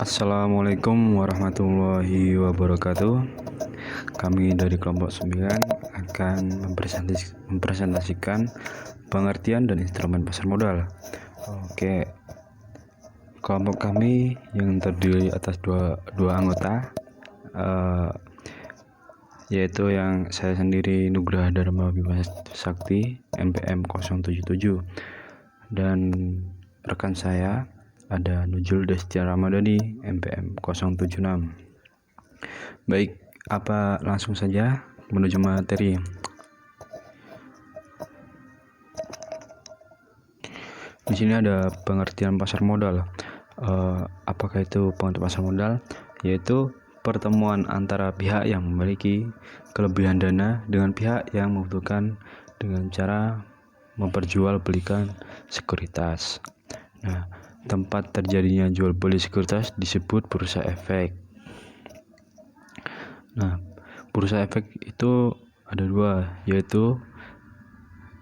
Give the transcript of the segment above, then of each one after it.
Assalamualaikum warahmatullahi wabarakatuh. Kami dari kelompok 9 akan mempresentasikan pengertian dan instrumen pasar modal. Oke, kelompok kami yang terdiri atas dua anggota, yaitu yang saya sendiri Nugraha Dharma Bima Sakti MPM 077 dan rekan saya ada Nujul Destia Ramadhani MPM 076. Baik, langsung saja menuju materi. Di sini ada pengertian pasar modal. Apakah itu pengertian pasar modal? Yaitu pertemuan antara pihak yang memiliki kelebihan dana dengan pihak yang membutuhkan dengan cara memperjualbelikan sekuritas. Nah, tempat terjadinya jual beli sekuritas disebut bursa efek. Nah, bursa efek itu ada dua, yaitu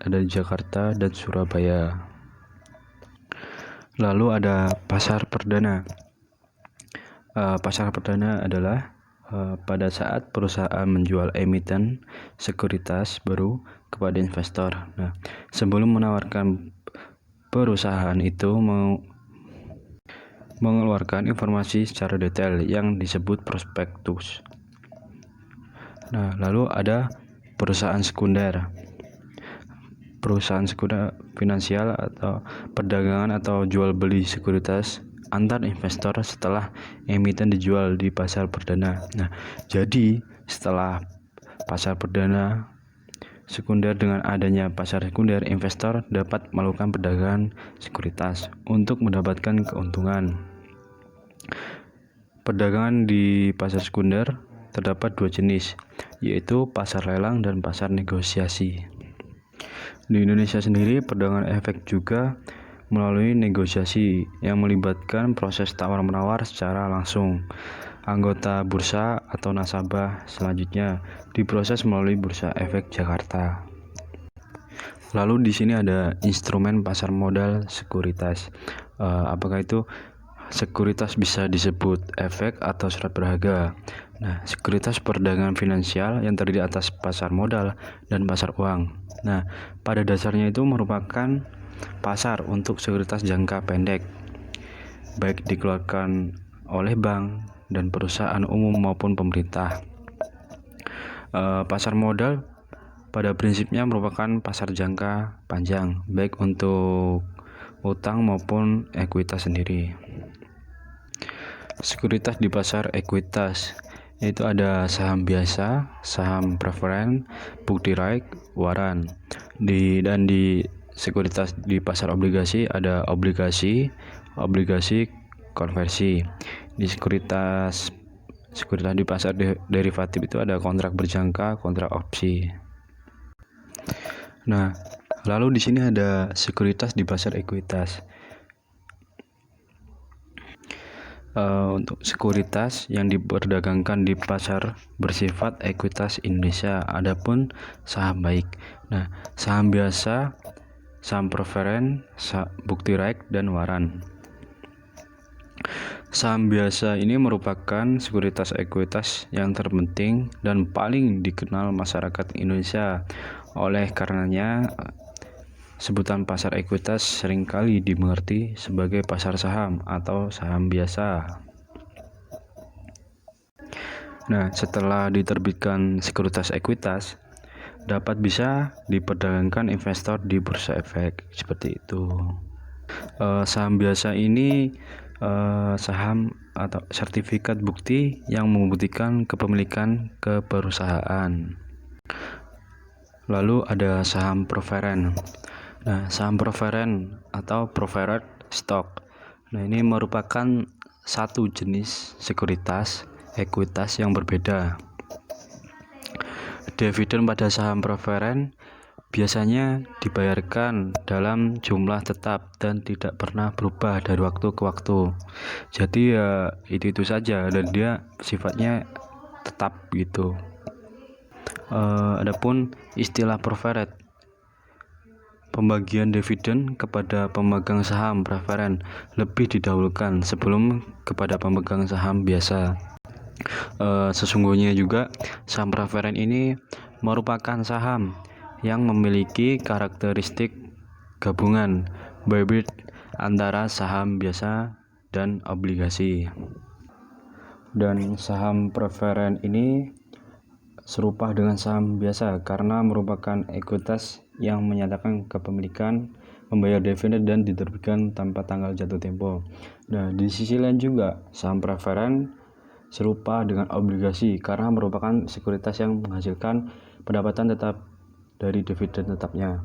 ada di Jakarta dan Surabaya. Lalu ada pasar perdana. Pasar perdana adalah pada saat perusahaan menjual emiten sekuritas baru kepada investor. Nah, sebelum menawarkan, perusahaan itu mengeluarkan informasi secara detail yang disebut prospektus. Nah, lalu ada perusahaan sekunder. Perusahaan sekunder finansial atau perdagangan atau jual beli sekuritas antar investor setelah emiten dijual di pasar perdana. Nah, jadi setelah pasar perdana sekunder, dengan adanya pasar sekunder, investor dapat melakukan perdagangan sekuritas untuk mendapatkan keuntungan. Perdagangan di pasar sekunder terdapat dua jenis, yaitu pasar lelang dan pasar negosiasi. Di Indonesia sendiri, perdagangan efek juga melalui negosiasi yang melibatkan proses tawar-menawar secara langsung. Anggota bursa atau nasabah selanjutnya diproses melalui Bursa Efek Jakarta. Lalu di sini ada instrumen pasar modal sekuritas. Apakah itu? Sekuritas bisa disebut efek atau surat berharga. Nah, sekuritas perdagangan finansial yang terdiri atas pasar modal dan pasar uang. Nah, pada dasarnya itu merupakan pasar untuk sekuritas jangka pendek, baik dikeluarkan oleh bank dan perusahaan umum maupun pemerintah. Pasar modal pada prinsipnya merupakan pasar jangka panjang, baik untuk utang maupun ekuitas sendiri. Sekuritas di pasar ekuitas yaitu ada saham biasa, saham preferen, bukti raik, waran. Dan di sekuritas di pasar obligasi ada obligasi konversi. Di sekuritas di pasar derivatif itu ada kontrak berjangka, kontrak opsi. Nah, lalu di sini ada sekuritas di pasar ekuitas. Untuk sekuritas yang diperdagangkan di pasar bersifat ekuitas Indonesia, adapun saham baik. Nah, saham biasa, saham preferen, bukti raik, dan waran. Saham biasa ini merupakan sekuritas ekuitas yang terpenting dan paling dikenal masyarakat Indonesia. Oleh karenanya, sebutan pasar ekuitas seringkali dimengerti sebagai pasar saham atau saham biasa. Nah, setelah diterbitkan sekuritas ekuitas, bisa diperdagangkan investor di bursa efek seperti itu. Saham biasa ini saham atau sertifikat bukti yang membuktikan kepemilikan ke perusahaan. Lalu ada saham preferen. Nah, saham preferen atau preferred stock. Nah, ini merupakan satu jenis sekuritas ekuitas yang berbeda. Dividen pada saham preferen biasanya dibayarkan dalam jumlah tetap dan tidak pernah berubah dari waktu ke waktu. Jadi ya itu saja dan dia sifatnya tetap gitu. Adapun istilah preferred Pembagian dividen kepada pemegang saham preferen lebih didahulukan sebelum kepada pemegang saham biasa. Sesungguhnya juga saham preferen ini merupakan saham yang memiliki karakteristik gabungan hybrid antara saham biasa dan obligasi. Dan saham preferen ini serupa dengan saham biasa karena merupakan ekuitas yang menyatakan kepemilikan, membayar dividen dan diterbitkan tanpa tanggal jatuh tempo. Nah, di sisi lain juga saham preferen serupa dengan obligasi karena merupakan sekuritas yang menghasilkan pendapatan tetap dari dividen tetapnya.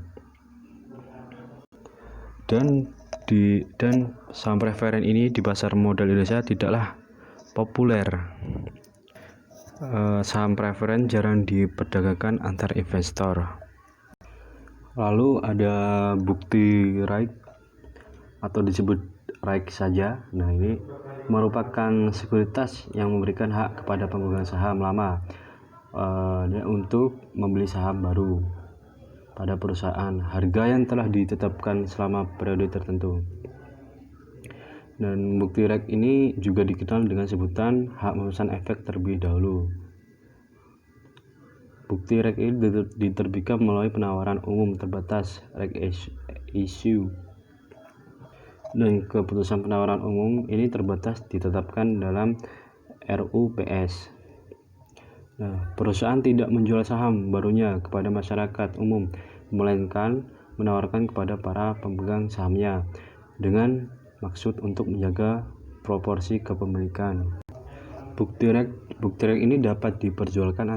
Dan saham preferen ini di pasar modal Indonesia tidaklah populer. Saham preferen jarang diperdagangkan antar investor. Lalu ada bukti RAIC atau disebut RAIC saja. Nah, ini merupakan sekuritas yang memberikan hak kepada pemegang saham lama untuk membeli saham baru pada perusahaan harga yang telah ditetapkan selama periode tertentu. Dan bukti RAIC ini juga dikenal dengan sebutan hak memesan efek terlebih dahulu. Bukti RAIC ini diterbitkan melalui penawaran umum terbatas RAIC issue. Dan keputusan penawaran umum ini terbatas ditetapkan dalam RUPS. Nah, perusahaan tidak menjual saham barunya kepada masyarakat umum, melainkan menawarkan kepada para pemegang sahamnya dengan maksud untuk menjaga proporsi kepemilikan. Bukti RAIC ini dapat diperjualkan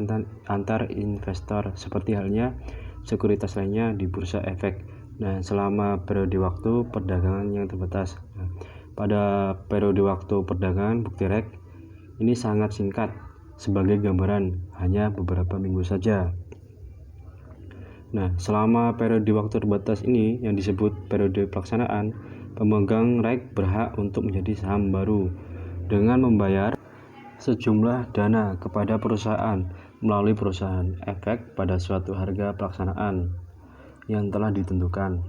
antar investor seperti halnya sekuritas lainnya di bursa efek. Nah, selama periode waktu perdagangan yang terbatas. Nah, pada periode waktu perdagangan bukti RAIC ini sangat singkat, sebagai gambaran hanya beberapa minggu saja. Nah, selama periode waktu terbatas ini yang disebut periode pelaksanaan, pemegang RAIC berhak untuk menjadi saham baru dengan membayar sejumlah dana kepada perusahaan melalui perusahaan efek pada suatu harga pelaksanaan yang telah ditentukan.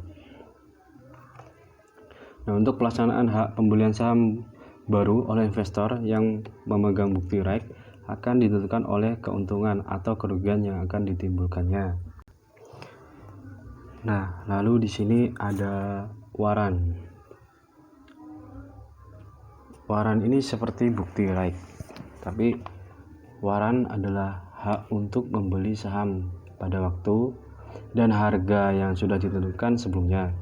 Nah, untuk pelaksanaan hak pembelian saham baru oleh investor yang memegang bukti RAIC akan ditentukan oleh keuntungan atau kerugian yang akan ditimbulkannya. Nah, lalu di sini ada waran. Waran ini seperti bukti RAIC. Tapi waran adalah hak untuk membeli saham pada waktu dan harga yang sudah ditentukan sebelumnya.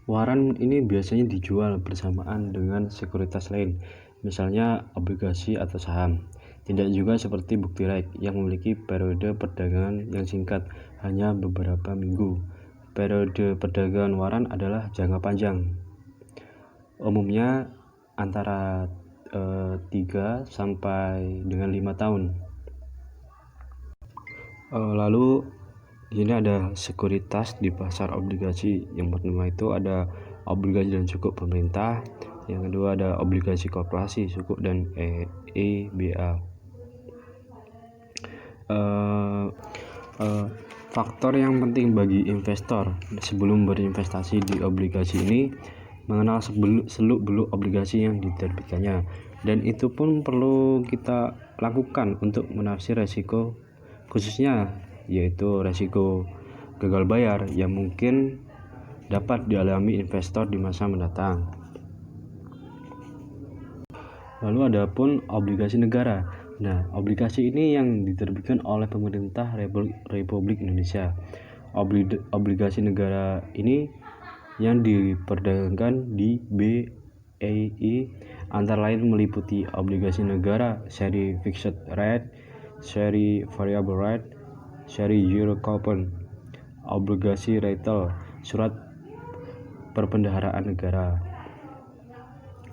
Waran ini biasanya dijual bersamaan dengan sekuritas lain, misalnya obligasi atau saham. Tidak juga seperti bukti RAIC yang memiliki periode perdagangan yang singkat, hanya beberapa minggu. Periode perdagangan waran adalah jangka panjang, umumnya antara 3 sampai dengan 5 tahun. Lalu di sini ada sekuritas di pasar obligasi. Yang pertama itu ada obligasi dan sukuk pemerintah, yang kedua ada obligasi korporasi, sukuk dan EBA. Faktor yang penting bagi investor sebelum berinvestasi di obligasi ini mengenal seluk-beluk obligasi yang diterbitkannya, dan itu pun perlu kita lakukan untuk menafsir resiko khususnya, yaitu resiko gagal bayar yang mungkin dapat dialami investor di masa mendatang. Lalu ada pun obligasi negara. Nah, obligasi ini yang diterbitkan oleh pemerintah Republik Indonesia. Obligasi negara ini yang diperdagangkan di BEI antara lain meliputi obligasi negara seri fixed rate, seri variable rate, seri euro coupon, obligasi retail, surat perbendaharaan negara.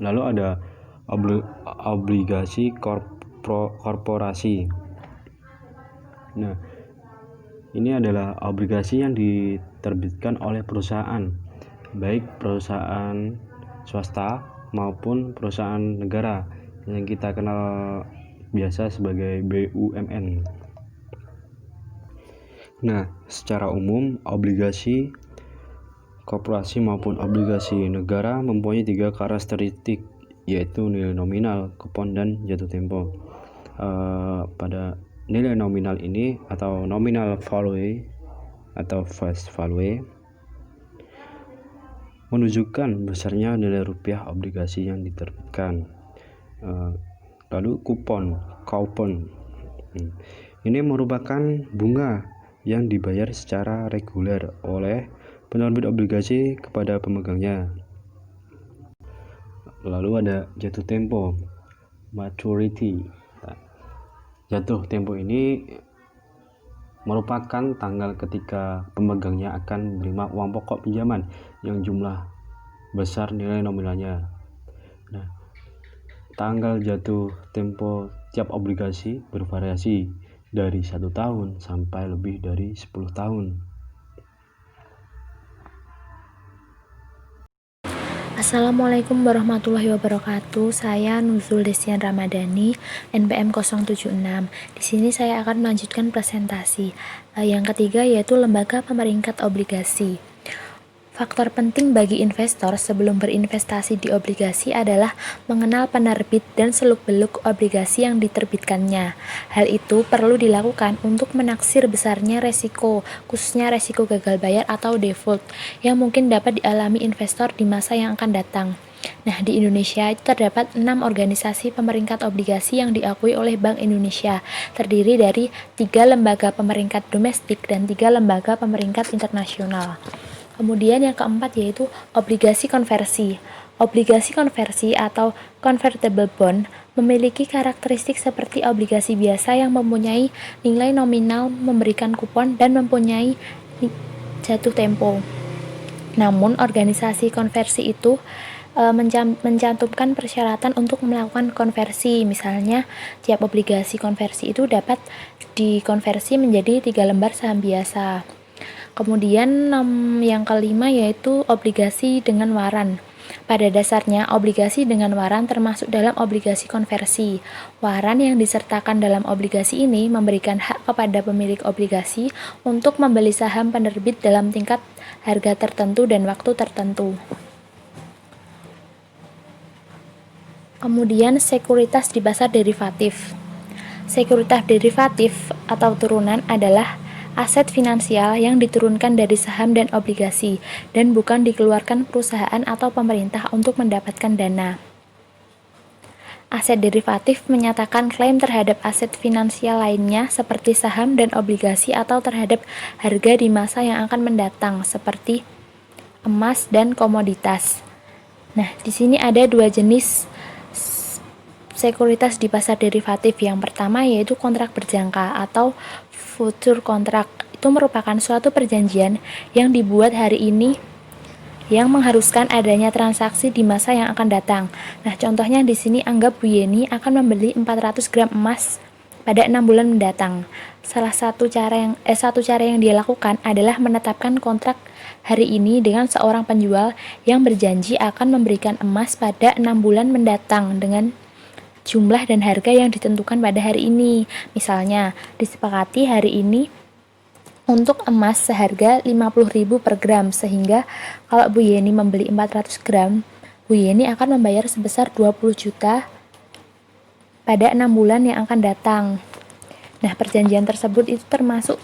Lalu ada obligasi korporasi. Nah, ini adalah obligasi yang diterbitkan oleh perusahaan, baik perusahaan swasta maupun perusahaan negara yang kita kenal biasa sebagai BUMN. Nah, secara umum obligasi korporasi maupun obligasi negara mempunyai 3 karakteristik, yaitu nilai nominal, kupon, dan jatuh tempo. Pada nilai nominal ini atau nominal value atau face value menunjukkan besarnya nilai rupiah obligasi yang diterbitkan. Lalu coupon ini merupakan bunga yang dibayar secara reguler oleh penerbit obligasi kepada pemegangnya. Lalu ada jatuh tempo, maturity. Jatuh tempo ini merupakan tanggal ketika pemegangnya akan menerima uang pokok pinjaman yang jumlah besar nilai nominalnya. Nah, tanggal jatuh tempo tiap obligasi bervariasi dari 1 tahun sampai lebih dari 10 tahun. Assalamualaikum warahmatullahi wabarakatuh. Saya Nuzul Desian Ramadhani, NPM 076. Di sini saya akan melanjutkan presentasi. Yang ketiga yaitu lembaga pemeringkat obligasi. Faktor penting bagi investor sebelum berinvestasi di obligasi adalah mengenal penerbit dan seluk-beluk obligasi yang diterbitkannya. Hal itu perlu dilakukan untuk menaksir besarnya resiko, khususnya resiko gagal bayar atau default, yang mungkin dapat dialami investor di masa yang akan datang. Nah, di Indonesia itu terdapat 6 organisasi pemeringkat obligasi yang diakui oleh Bank Indonesia, terdiri dari 3 lembaga pemeringkat domestik dan 3 lembaga pemeringkat internasional. Kemudian yang keempat yaitu obligasi konversi. Obligasi konversi atau convertible bond memiliki karakteristik seperti obligasi biasa yang mempunyai nilai nominal, memberikan kupon, dan mempunyai jatuh tempo. Namun, organisasi konversi itu mencantumkan persyaratan untuk melakukan konversi. Misalnya, tiap obligasi konversi itu dapat dikonversi menjadi 3 lembar saham biasa. Kemudian yang kelima yaitu obligasi dengan waran. Pada dasarnya, obligasi dengan waran termasuk dalam obligasi konversi. Waran yang disertakan dalam obligasi ini memberikan hak kepada pemilik obligasi untuk membeli saham penerbit dalam tingkat harga tertentu dan waktu tertentu. Kemudian sekuritas di pasar derivatif. Sekuritas derivatif atau turunan adalah aset finansial yang diturunkan dari saham dan obligasi dan bukan dikeluarkan perusahaan atau pemerintah untuk mendapatkan dana. Aset derivatif menyatakan klaim terhadap aset finansial lainnya seperti saham dan obligasi atau terhadap harga di masa yang akan mendatang seperti emas dan komoditas. Nah, di sini ada 2 jenis sekuritas di pasar derivatif. Yang pertama yaitu kontrak berjangka atau future contract. Itu merupakan suatu perjanjian yang dibuat hari ini yang mengharuskan adanya transaksi di masa yang akan datang. Nah, contohnya di sini anggap Bu Yeni akan membeli 400 gram emas pada 6 bulan mendatang. Satu cara yang dia lakukan adalah menetapkan kontrak hari ini dengan seorang penjual yang berjanji akan memberikan emas pada 6 bulan mendatang dengan jumlah dan harga yang ditentukan pada hari ini. Misalnya, disepakati hari ini untuk emas seharga 50.000 per gram, sehingga kalau Bu Yeni membeli 400 gram, Bu Yeni akan membayar sebesar 20 juta pada 6 bulan yang akan datang. Nah, perjanjian tersebut itu termasuk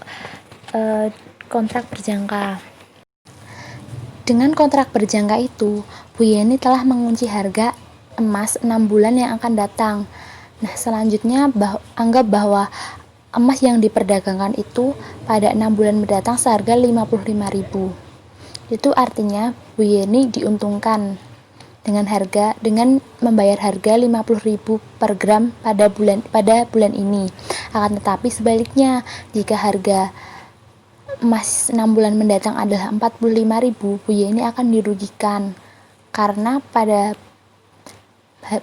kontrak berjangka. Dengan kontrak berjangka itu, Bu Yeni telah mengunci harga emas 6 bulan yang akan datang. Nah, selanjutnya anggap bahwa emas yang diperdagangkan itu pada 6 bulan mendatang seharga 55.000. Itu artinya Bu Yeni diuntungkan dengan membayar harga 50.000 per gram pada bulan ini. Akan tetapi sebaliknya, jika harga emas 6 bulan mendatang adalah 45.000, Bu Yeni akan dirugikan karena pada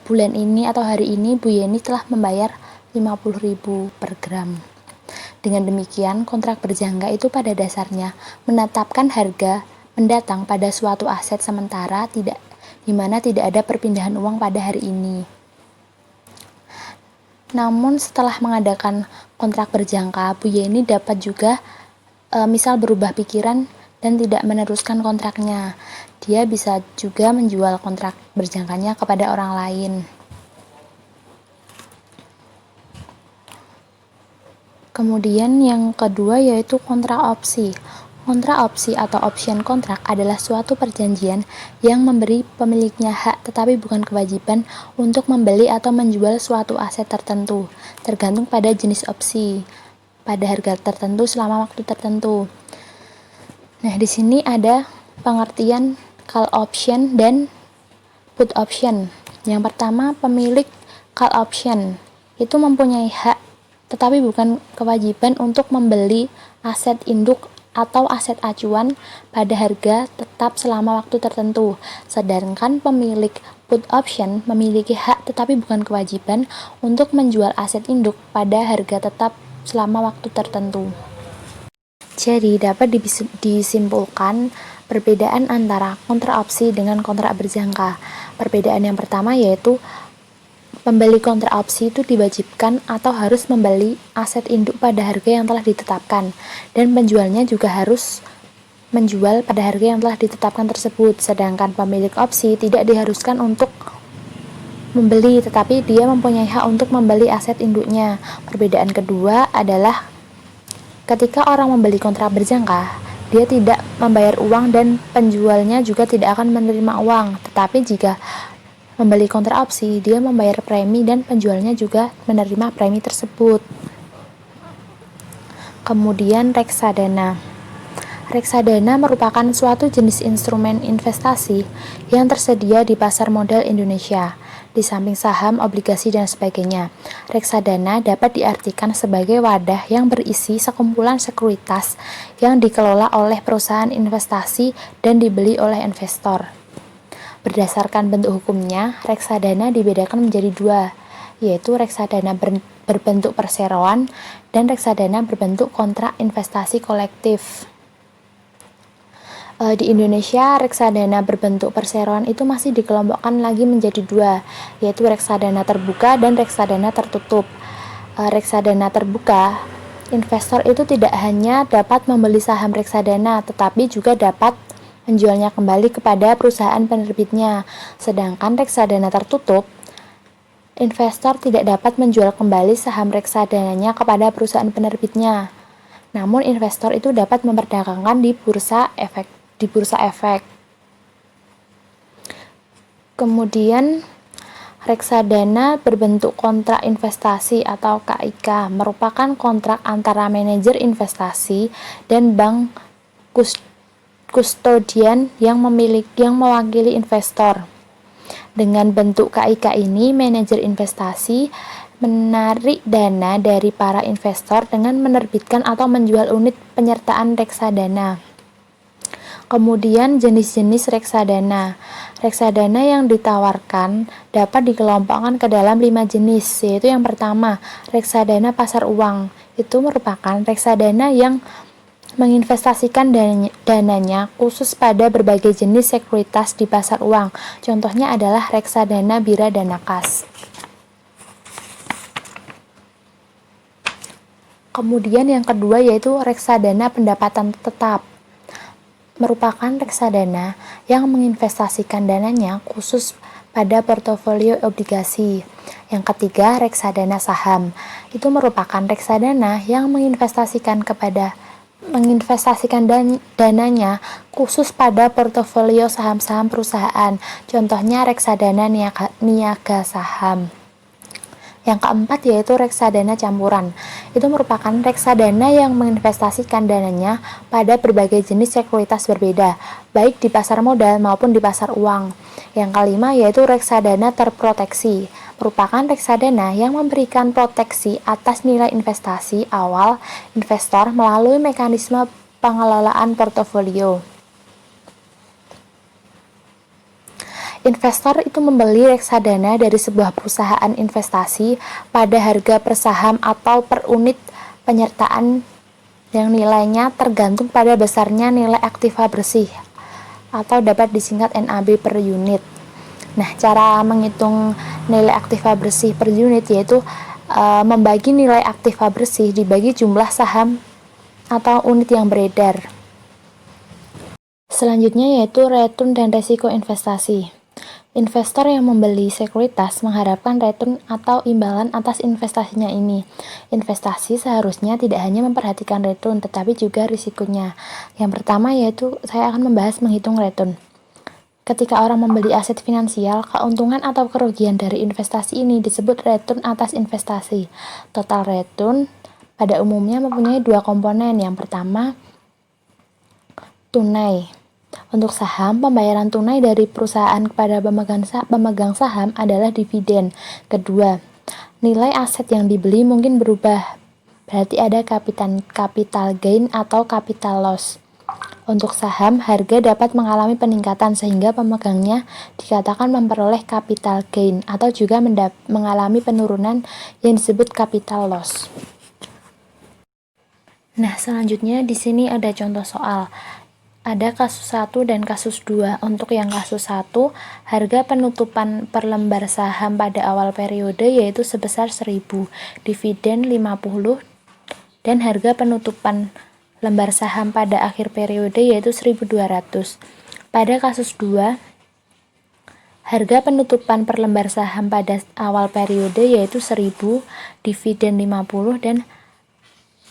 bulan ini atau hari ini Bu Yeni telah membayar 50.000 per gram. Dengan demikian, kontrak berjangka itu pada dasarnya menetapkan harga mendatang pada suatu aset sementara di mana tidak ada perpindahan uang pada hari ini. Namun setelah mengadakan kontrak berjangka, Bu Yeni dapat juga misal berubah pikiran dan tidak meneruskan kontraknya. Dia bisa juga menjual kontrak berjangkanya kepada orang lain. Kemudian yang kedua yaitu kontrak opsi. Kontrak opsi atau option kontrak adalah suatu perjanjian yang memberi pemiliknya hak tetapi bukan kewajiban untuk membeli atau menjual suatu aset tertentu, tergantung pada jenis opsi, pada harga tertentu selama waktu tertentu. Nah, di sini ada pengertian call option dan put option. Yang pertama, pemilik call option itu mempunyai hak tetapi bukan kewajiban untuk membeli aset induk atau aset acuan pada harga tetap selama waktu tertentu. Sedangkan pemilik put option memiliki hak tetapi bukan kewajiban untuk menjual aset induk pada harga tetap selama waktu tertentu. Jadi, dapat disimpulkan perbedaan antara kontrak opsi dengan kontrak berjangka. Perbedaan yang pertama yaitu pembeli kontrak opsi itu diwajibkan atau harus membeli aset induk pada harga yang telah ditetapkan, dan penjualnya juga harus menjual pada harga yang telah ditetapkan tersebut. Sedangkan pemilik opsi tidak diharuskan untuk membeli, tetapi dia mempunyai hak untuk membeli aset induknya. Perbedaan kedua adalah ketika orang membeli kontrak berjangka, dia tidak membayar uang dan penjualnya juga tidak akan menerima uang. Tetapi jika membeli kontrak opsi, dia membayar premi dan penjualnya juga menerima premi tersebut. Kemudian reksadana. Reksadana merupakan suatu jenis instrumen investasi yang tersedia di pasar modal Indonesia. Di samping saham, obligasi, dan sebagainya, reksadana dapat diartikan sebagai wadah yang berisi sekumpulan sekuritas yang dikelola oleh perusahaan investasi dan dibeli oleh investor. Berdasarkan bentuk hukumnya, reksadana dibedakan menjadi dua, yaitu reksadana berbentuk perseroan dan reksadana berbentuk kontrak investasi kolektif. Di Indonesia, reksadana berbentuk perseroan itu masih dikelompokkan lagi menjadi dua, yaitu reksadana terbuka dan reksadana tertutup. Reksadana terbuka, investor itu tidak hanya dapat membeli saham reksadana, tetapi juga dapat menjualnya kembali kepada perusahaan penerbitnya. Sedangkan reksadana tertutup, investor tidak dapat menjual kembali saham reksadananya kepada perusahaan penerbitnya. Namun investor itu dapat memperdagangkan di bursa efek. Kemudian reksadana berbentuk kontrak investasi atau KIK merupakan kontrak antara manajer investasi dan bank kustodian yang mewakili investor. Dengan bentuk KIK ini, manajer investasi menarik dana dari para investor dengan menerbitkan atau menjual unit penyertaan reksadana. Kemudian jenis-jenis reksadana. Reksadana yang ditawarkan dapat dikelompokkan ke dalam 5 jenis, yaitu yang pertama, reksadana pasar uang. Itu merupakan reksadana yang menginvestasikan dananya khusus pada berbagai jenis sekuritas di pasar uang. Contohnya adalah reksadana Bira Dana Kas. Kemudian yang kedua yaitu reksadana pendapatan tetap. Merupakan reksadana yang menginvestasikan dananya khusus pada portofolio obligasi. Yang ketiga, reksadana saham. Itu merupakan reksadana yang menginvestasikan dananya khusus pada portofolio saham-saham perusahaan. Contohnya reksadana niaga saham. Yang keempat yaitu reksadana campuran. Itu merupakan reksadana yang menginvestasikan dananya pada berbagai jenis sekuritas berbeda, baik di pasar modal maupun di pasar uang. Yang kelima yaitu reksadana terproteksi. Merupakan reksadana yang memberikan proteksi atas nilai investasi awal investor melalui mekanisme pengelolaan portofolio. Investor itu membeli reksadana dari sebuah perusahaan investasi pada harga per saham atau per unit penyertaan yang nilainya tergantung pada besarnya nilai aktiva bersih atau dapat disingkat NAB per unit. Nah, cara menghitung nilai aktiva bersih per unit yaitu membagi nilai aktiva bersih dibagi jumlah saham atau unit yang beredar. Selanjutnya yaitu return dan resiko investasi. Investor yang membeli sekuritas mengharapkan return atau imbalan atas investasinya ini. Investasi seharusnya tidak hanya memperhatikan return, tetapi juga risikonya. Yang pertama yaitu saya akan membahas menghitung return. Ketika orang membeli aset finansial, keuntungan atau kerugian dari investasi ini disebut return atas investasi. Total return pada umumnya mempunyai dua komponen. Yang pertama, tunai. Untuk saham, pembayaran tunai dari perusahaan kepada pemegang saham adalah dividen. Kedua, nilai aset yang dibeli mungkin berubah, berarti ada capital gain atau capital loss. Untuk saham, harga dapat mengalami peningkatan sehingga pemegangnya dikatakan memperoleh capital gain atau juga mengalami penurunan yang disebut capital loss. Nah, selanjutnya di sini ada contoh soal. Ada kasus 1 dan kasus 2. Untuk yang kasus 1, harga penutupan per lembar saham pada awal periode yaitu sebesar 1.000, dividen 50, dan harga penutupan lembar saham pada akhir periode yaitu 1.200. Pada kasus 2, harga penutupan per lembar saham pada awal periode yaitu 1.000, dividen 50, dan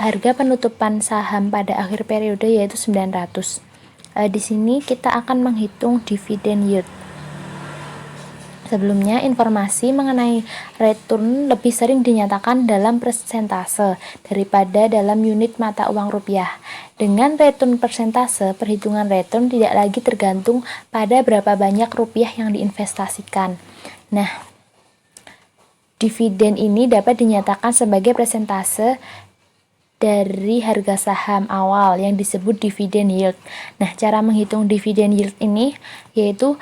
harga penutupan saham pada akhir periode yaitu 900. Di sini kita akan menghitung dividen yield. Sebelumnya, informasi mengenai return lebih sering dinyatakan dalam persentase daripada dalam unit mata uang rupiah. Dengan return persentase, perhitungan return tidak lagi tergantung pada berapa banyak rupiah yang diinvestasikan. Nah, dividen ini dapat dinyatakan sebagai persentase dari harga saham awal yang disebut dividen yield. Nah, cara menghitung dividen yield ini yaitu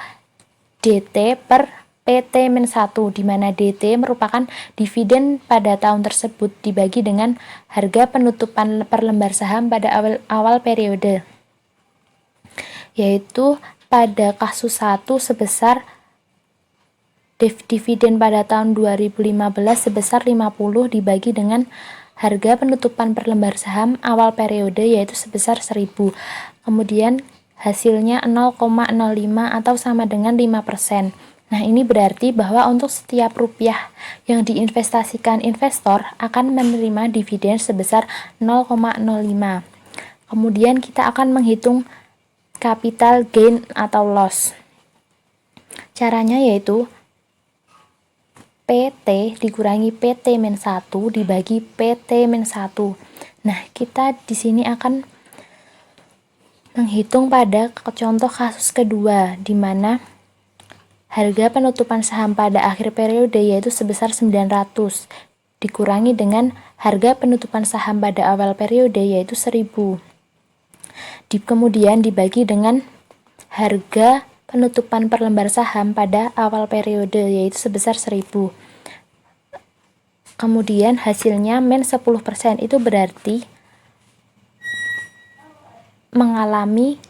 DT per PT-1, di mana DT merupakan dividen pada tahun tersebut dibagi dengan harga penutupan per lembar saham pada awal periode. Yaitu pada kasus 1 sebesar dividen pada tahun 2015 sebesar 50 dibagi dengan harga penutupan per lembar saham awal periode yaitu sebesar 1.000. Kemudian hasilnya 0,05 atau sama dengan 5%. Nah, ini berarti bahwa untuk setiap rupiah yang diinvestasikan investor akan menerima dividen sebesar 0,05. Kemudian kita akan menghitung capital gain atau loss. Caranya yaitu PT dikurangi PT-1 dibagi PT-1. Nah, kita di sini akan menghitung pada contoh kasus kedua, di mana harga penutupan saham pada akhir periode yaitu sebesar 900 dikurangi dengan harga penutupan saham pada awal periode yaitu 1.000. Kemudian dibagi dengan harga penutupan per lembar saham pada awal periode yaitu sebesar 1.000. Kemudian hasilnya min 10%, itu berarti mengalami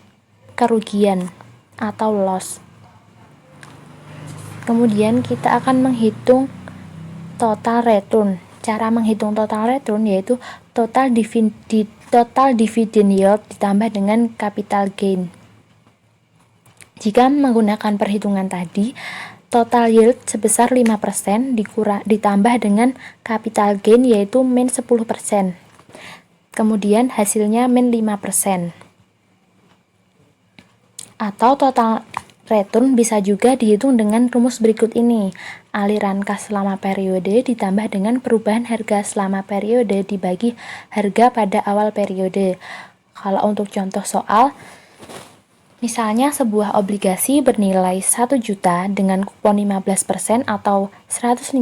kerugian atau loss. Kemudian kita akan menghitung total return. Cara menghitung total return yaitu total dividen yield ditambah dengan capital gain. Jika menggunakan perhitungan tadi, total yield sebesar 5% ditambah dengan capital gain yaitu min 10%. Kemudian hasilnya min 5%. Atau total return bisa juga dihitung dengan rumus berikut ini. Aliran kas selama periode ditambah dengan perubahan harga selama periode dibagi harga pada awal periode. Kalau untuk contoh soal, misalnya sebuah obligasi bernilai 1 juta dengan kupon 15% atau 150.000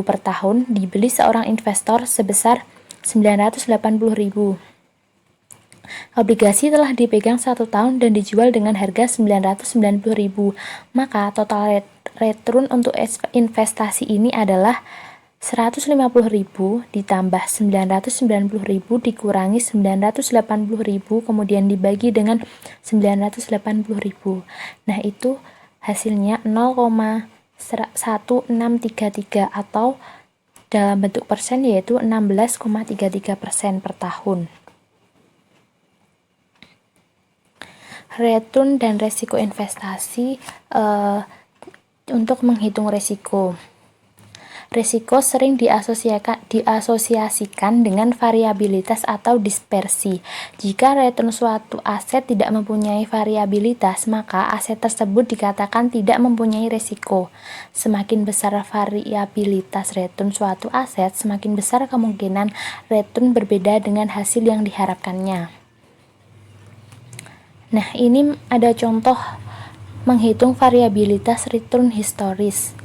per tahun dibeli seorang investor sebesar 980.000. Obligasi telah dipegang 1 tahun dan dijual dengan harga 990.000. Maka total return untuk investasi ini adalah 150.000 ditambah 990.000 dikurangi 980.000 kemudian dibagi dengan 980.000. Nah, itu hasilnya 0,1633 atau dalam bentuk persen yaitu 16,33% per tahun. return dan resiko investasi. Untuk menghitung resiko sering diasosiasikan dengan variabilitas atau dispersi. Jika return suatu aset tidak mempunyai variabilitas, maka aset tersebut dikatakan tidak mempunyai resiko. Semakin besar variabilitas return suatu aset, semakin besar kemungkinan return berbeda dengan hasil yang diharapkannya. Nah, ini ada contoh menghitung variabilitas return historis.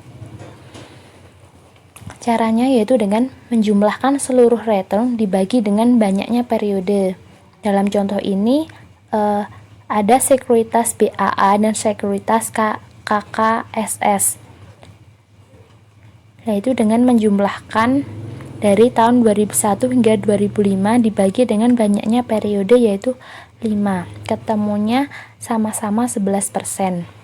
Caranya yaitu dengan menjumlahkan seluruh return dibagi dengan banyaknya periode. Dalam contoh ini ada sekuritas BAA dan sekuritas KKSS. Yaitu dengan menjumlahkan dari tahun 2001 hingga 2005 dibagi dengan banyaknya periode yaitu 5. Ketemunya sama-sama 11%.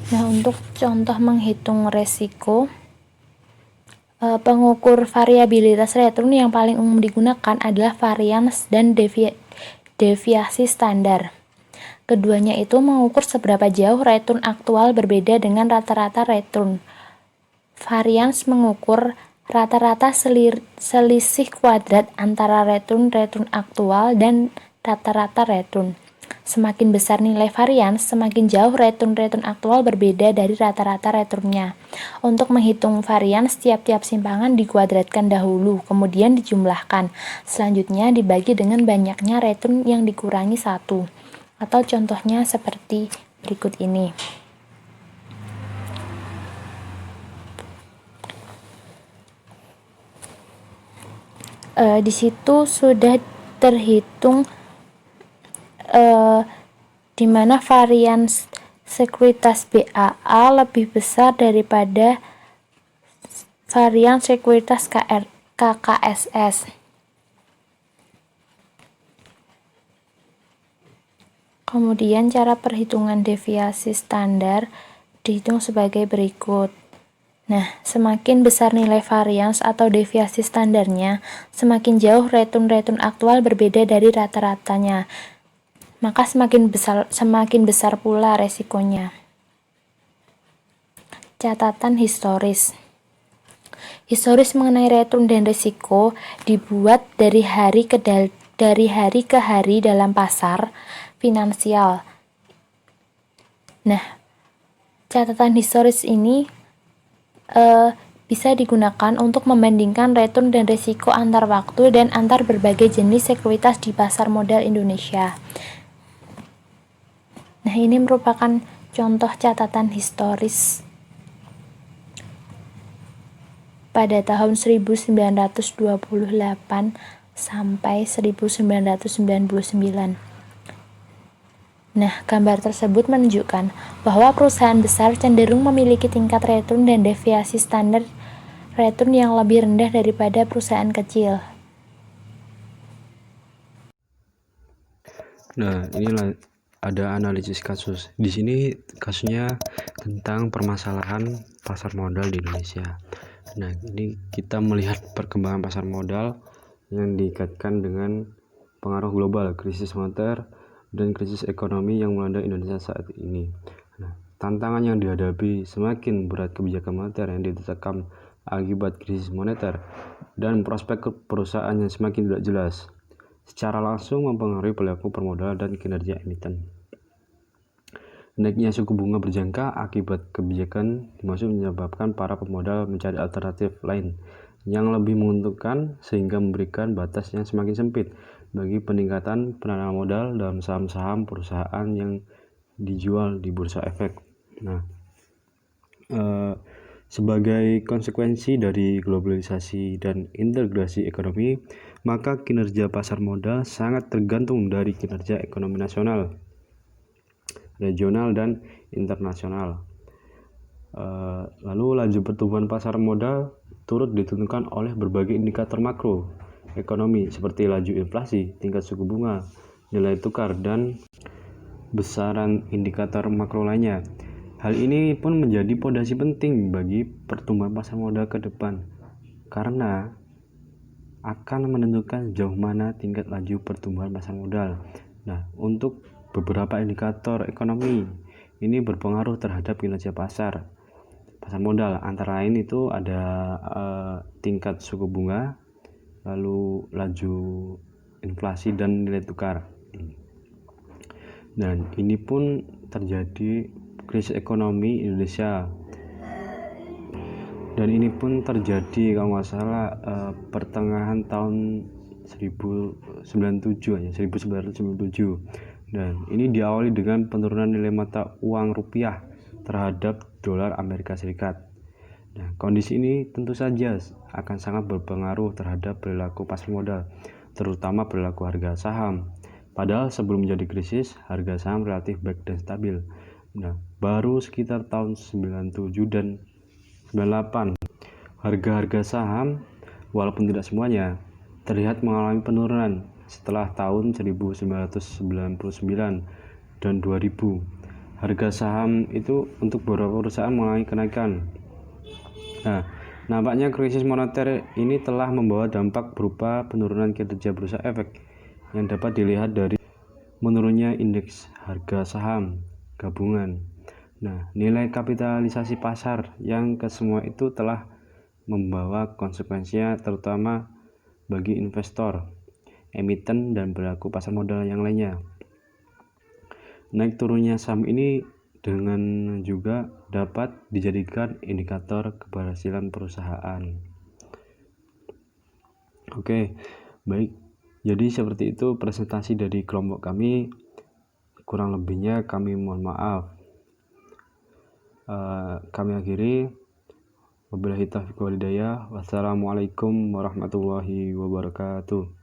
Nah, untuk contoh menghitung resiko, pengukur variabilitas return yang paling umum digunakan adalah varians dan deviasi standar. Keduanya itu mengukur seberapa jauh return aktual berbeda dengan rata-rata return. Varians mengukur rata-rata selisih kuadrat antara return aktual dan rata-rata return. Semakin besar nilai varians, semakin jauh return aktual berbeda dari rata-rata returnnya. Untuk menghitung varians, tiap-tiap simpangan dikuadratkan dahulu, kemudian dijumlahkan. Selanjutnya dibagi dengan banyaknya return yang dikurangi 1. Atau contohnya seperti berikut ini. Di situ sudah terhitung di mana varians sekuritas BAA lebih besar daripada varians sekuritas KKSS. Kemudian cara perhitungan deviasi standar dihitung sebagai berikut. Nah, semakin besar nilai varians atau deviasi standarnya, semakin jauh return aktual berbeda dari rata-ratanya. Maka semakin besar pula resikonya. Catatan historis. Historis mengenai return dan risiko dibuat dari hari ke hari dalam pasar finansial. Nah, catatan historis ini bisa digunakan untuk membandingkan return dan risiko antar waktu dan antar berbagai jenis sekuritas di pasar modal Indonesia. Nah, ini merupakan contoh catatan historis pada tahun 1928 sampai 1999. Nah, gambar tersebut menunjukkan bahwa perusahaan besar cenderung memiliki tingkat return dan deviasi standar return yang lebih rendah daripada perusahaan kecil. Nah, inilah ada analisis kasus. Di sini kasusnya tentang permasalahan pasar modal di Indonesia. Nah, ini kita melihat perkembangan pasar modal yang dikaitkan dengan pengaruh global, krisis moneter, dan krisis ekonomi yang melanda Indonesia saat ini. Nah, tantangan yang dihadapi semakin berat kebijakan moneter yang ditetapkan akibat krisis moneter dan prospek perusahaan yang semakin tidak jelas, secara langsung mempengaruhi pelaku permodalan dan kinerja emiten. Naiknya suku bunga berjangka akibat kebijakan dimaksud menyebabkan para pemodal mencari alternatif lain yang lebih menguntungkan sehingga memberikan batas yang semakin sempit bagi peningkatan penanaman modal dalam saham-saham perusahaan yang dijual di bursa efek. Nah, sebagai konsekuensi dari globalisasi dan integrasi ekonomi, maka kinerja pasar modal sangat tergantung dari kinerja ekonomi nasional, regional, dan internasional. Lalu laju pertumbuhan pasar modal turut ditentukan oleh berbagai indikator makro ekonomi seperti laju inflasi, tingkat suku bunga, nilai tukar, dan besaran indikator makro lainnya. Hal ini pun menjadi pondasi penting bagi pertumbuhan pasar modal ke depan karena akan menentukan sejauh mana tingkat laju pertumbuhan pasar modal. Nah, untuk beberapa indikator ekonomi ini berpengaruh terhadap kinerja pasar modal. Antara lain itu ada tingkat suku bunga, lalu laju inflasi dan nilai tukar. Dan ini pun terjadi krisis ekonomi Indonesia. Dan ini pun terjadi kalau nggak salah pertengahan tahun 1997. Dan ini diawali dengan penurunan nilai mata uang rupiah terhadap dolar Amerika Serikat. Nah, kondisi ini tentu saja akan sangat berpengaruh terhadap perilaku pasar modal, terutama perilaku harga saham. Padahal sebelum menjadi krisis, harga saham relatif baik dan stabil. Nah, baru sekitar tahun 97 dan 98, harga-harga saham, walaupun tidak semuanya, terlihat mengalami penurunan setelah tahun 1999 dan 2000. Harga saham itu untuk beberapa perusahaan mengalami kenaikan. Nah, nampaknya krisis moneter ini telah membawa dampak berupa penurunan kinerja bursa efek yang dapat dilihat dari menurunnya indeks harga saham gabungan. Nah, nilai kapitalisasi pasar yang kesemua itu telah membawa konsekuensinya terutama bagi investor, emiten, dan pelaku pasar modal yang lainnya. Naik turunnya saham ini dengan juga dapat dijadikan indikator keberhasilan perusahaan. Oke, baik. Jadi seperti itu presentasi dari kelompok kami. Kurang lebihnya kami mohon maaf. Kami akhiri. Wabillahi taufiq wal hidayah. Wassalamualaikum warahmatullahi wabarakatuh.